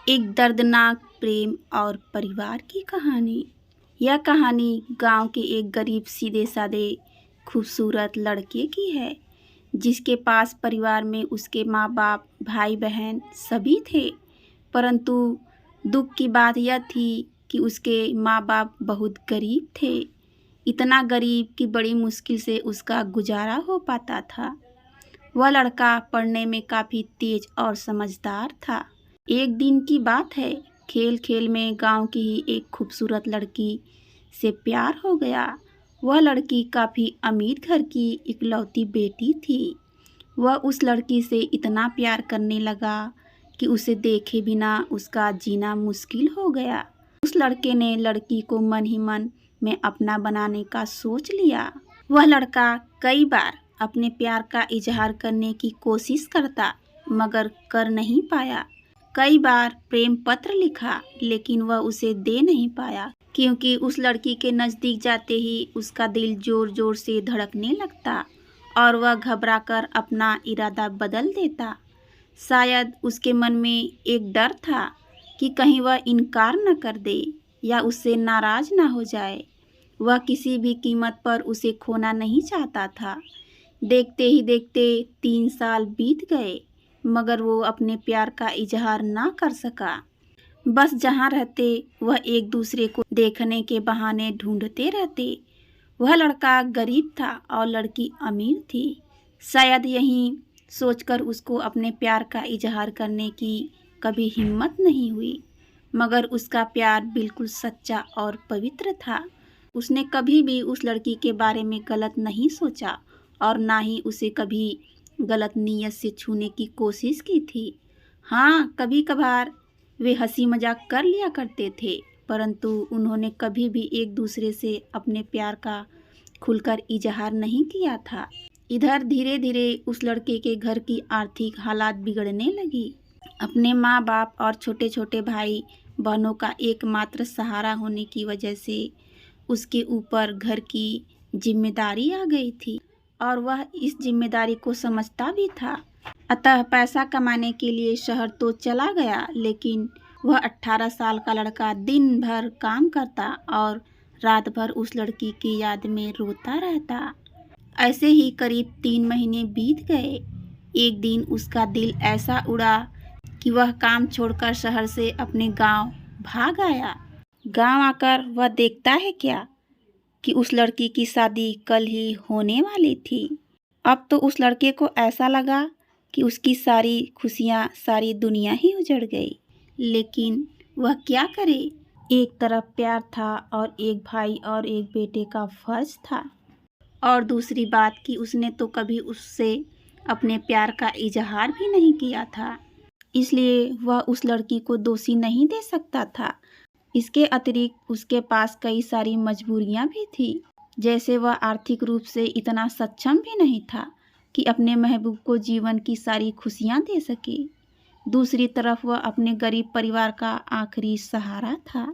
एक दर्दनाक प्रेम और परिवार की कहानी। यह कहानी गांव के एक गरीब सीधे साधे खूबसूरत लड़के की है, जिसके पास परिवार में उसके माँ बाप, भाई बहन सभी थे। परंतु दुख की बात यह थी कि उसके माँ बाप बहुत गरीब थे। इतना गरीब कि बड़ी मुश्किल से उसका गुजारा हो पाता था। वह लड़का पढ़ने में काफ़ी तेज और समझदार था। एक दिन की बात है, खेल खेल में गांव की ही एक खूबसूरत लड़की से प्यार हो गया। वह लड़की काफ़ी अमीर घर की इकलौती बेटी थी। वह उस लड़की से इतना प्यार करने लगा कि उसे देखे बिना उसका जीना मुश्किल हो गया। उस लड़के ने लड़की को मन ही मन में अपना बनाने का सोच लिया। वह लड़का कई बार अपने प्यार का इजहार करने की कोशिश करता, मगर कर नहीं पाया। कई बार प्रेम पत्र लिखा, लेकिन वह उसे दे नहीं पाया, क्योंकि उस लड़की के नज़दीक जाते ही उसका दिल जोर जोर से धड़कने लगता और वह घबराकर अपना इरादा बदल देता। शायद उसके मन में एक डर था कि कहीं वह इनकार न कर दे या उससे नाराज़ ना हो जाए। वह किसी भी कीमत पर उसे खोना नहीं चाहता था। देखते ही देखते 3 साल बीत गए, मगर वो अपने प्यार का इजहार ना कर सका। बस जहाँ रहते वह एक दूसरे को देखने के बहाने ढूंढते रहते। वह लड़का गरीब था और लड़की अमीर थी। शायद यही सोचकर उसको अपने प्यार का इजहार करने की कभी हिम्मत नहीं हुई, मगर उसका प्यार बिल्कुल सच्चा और पवित्र था। उसने कभी भी उस लड़की के बारे में गलत नहीं सोचा और ना ही उसे कभी गलत नीयत से छूने की कोशिश की थी। हाँ, कभी कभार वे हंसी मजाक कर लिया करते थे, परंतु उन्होंने कभी भी एक दूसरे से अपने प्यार का खुलकर इजहार नहीं किया था। इधर धीरे धीरे उस लड़के के घर की आर्थिक हालात बिगड़ने लगी। अपने माँ बाप और छोटे छोटे भाई बहनों का एकमात्र सहारा होने की वजह से उसके ऊपर घर की जिम्मेदारी आ गई थी और वह इस जिम्मेदारी को समझता भी था। अतः पैसा कमाने के लिए शहर तो चला गया, लेकिन वह 18 साल का लड़का दिन भर काम करता और रात भर उस लड़की की याद में रोता रहता। ऐसे ही करीब 3 महीने बीत गए। एक दिन उसका दिल ऐसा उड़ा कि वह काम छोड़कर शहर से अपने गांव भाग आया। गांव आकर वह देखता है क्या कि उस लड़की की शादी कल ही होने वाली थी। अब तो उस लड़के को ऐसा लगा कि उसकी सारी खुशियाँ, सारी दुनिया ही उजड़ गई। लेकिन वह क्या करे? एक तरफ प्यार था और एक भाई और एक बेटे का फर्ज था, और दूसरी बात कि उसने तो कभी उससे अपने प्यार का इजहार भी नहीं किया था। इसलिए वह उस लड़की को दोषी नहीं दे सकता था। इसके अतिरिक्त उसके पास कई सारी मजबूरियां भी थी, जैसे वह आर्थिक रूप से इतना सक्षम भी नहीं था कि अपने महबूब को जीवन की सारी खुशियां दे सके। दूसरी तरफ वह अपने गरीब परिवार का आखिरी सहारा था।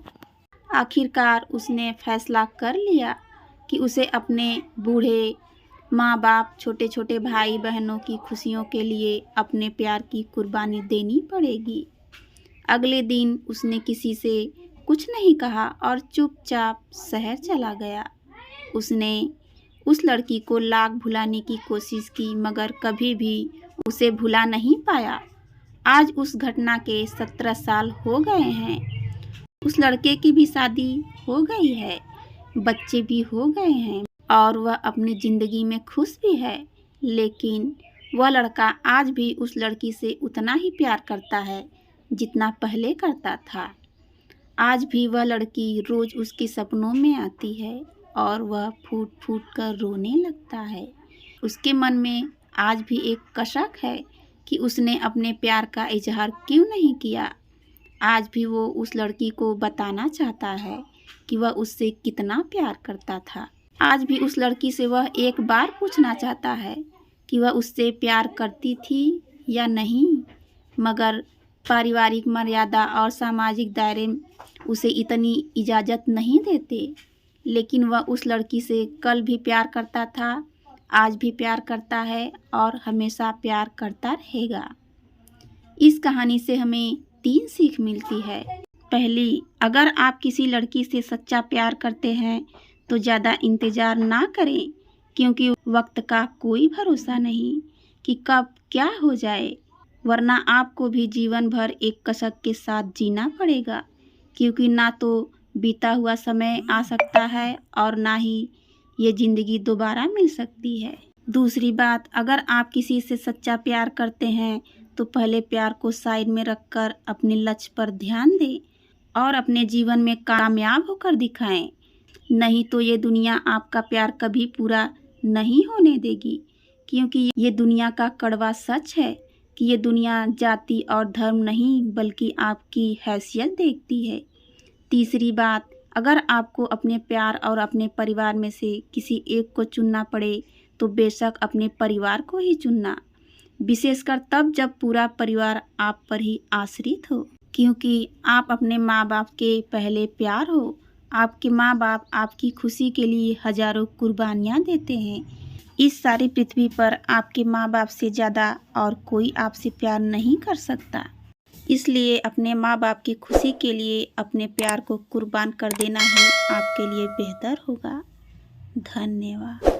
आखिरकार उसने फैसला कर लिया कि उसे अपने बूढ़े माँ बाप, छोटे छोटे भाई बहनों की खुशियों के लिए अपने प्यार की कुर्बानी देनी पड़ेगी। अगले दिन उसने किसी से कुछ नहीं कहा और चुपचाप शहर चला गया। उसने उस लड़की को लाख भुलाने की कोशिश की, मगर कभी भी उसे भुला नहीं पाया। आज उस घटना के 17 साल हो गए हैं। उस लड़के की भी शादी हो गई है, बच्चे भी हो गए हैं और वह अपनी ज़िंदगी में खुश भी है। लेकिन वह लड़का आज भी उस लड़की से उतना ही प्यार करता है जितना पहले करता था। आज भी वह लड़की रोज़ उसके सपनों में आती है और वह फूट फूट कर रोने लगता है। उसके मन में आज भी एक कसक है कि उसने अपने प्यार का इजहार क्यों नहीं किया। आज भी वो उस लड़की को बताना चाहता है कि वह उससे कितना प्यार करता था। आज भी उस लड़की से वह एक बार पूछना चाहता है कि वह उससे प्यार करती थी या नहीं, मगर पारिवारिक मर्यादा और सामाजिक दायरे उसे इतनी इजाज़त नहीं देते। लेकिन वह उस लड़की से कल भी प्यार करता था, आज भी प्यार करता है और हमेशा प्यार करता रहेगा। इस कहानी से हमें 3 सीख मिलती है। पहली, अगर आप किसी लड़की से सच्चा प्यार करते हैं तो ज़्यादा इंतज़ार ना करें, क्योंकि वक्त का कोई भरोसा नहीं कि कब क्या हो जाए, वरना आपको भी जीवन भर एक कसक के साथ जीना पड़ेगा, क्योंकि ना तो बीता हुआ समय आ सकता है और ना ही ये ज़िंदगी दोबारा मिल सकती है। दूसरी बात, अगर आप किसी से सच्चा प्यार करते हैं तो पहले प्यार को साइड में रखकर अपने लक्ष्य पर ध्यान दें और अपने जीवन में कामयाब होकर दिखाएं। नहीं तो ये दुनिया आपका प्यार कभी पूरा नहीं होने देगी, क्योंकि ये दुनिया का कड़वा सच है कि ये दुनिया जाति और धर्म नहीं बल्कि आपकी हैसियत देखती है। तीसरी बात, अगर आपको अपने प्यार और अपने परिवार में से किसी एक को चुनना पड़े तो बेशक अपने परिवार को ही चुनना, विशेषकर तब जब पूरा परिवार आप पर ही आश्रित हो, क्योंकि आप अपने माँ बाप के पहले प्यार हो। आपके माँ बाप आपकी खुशी के लिए हजारों कुर्बानियाँ देते हैं। इस सारी पृथ्वी पर आपके माँ बाप से ज़्यादा और कोई आपसे प्यार नहीं कर सकता। इसलिए अपने माँ बाप की खुशी के लिए अपने प्यार को कुर्बान कर देना ही आपके लिए बेहतर होगा। धन्यवाद।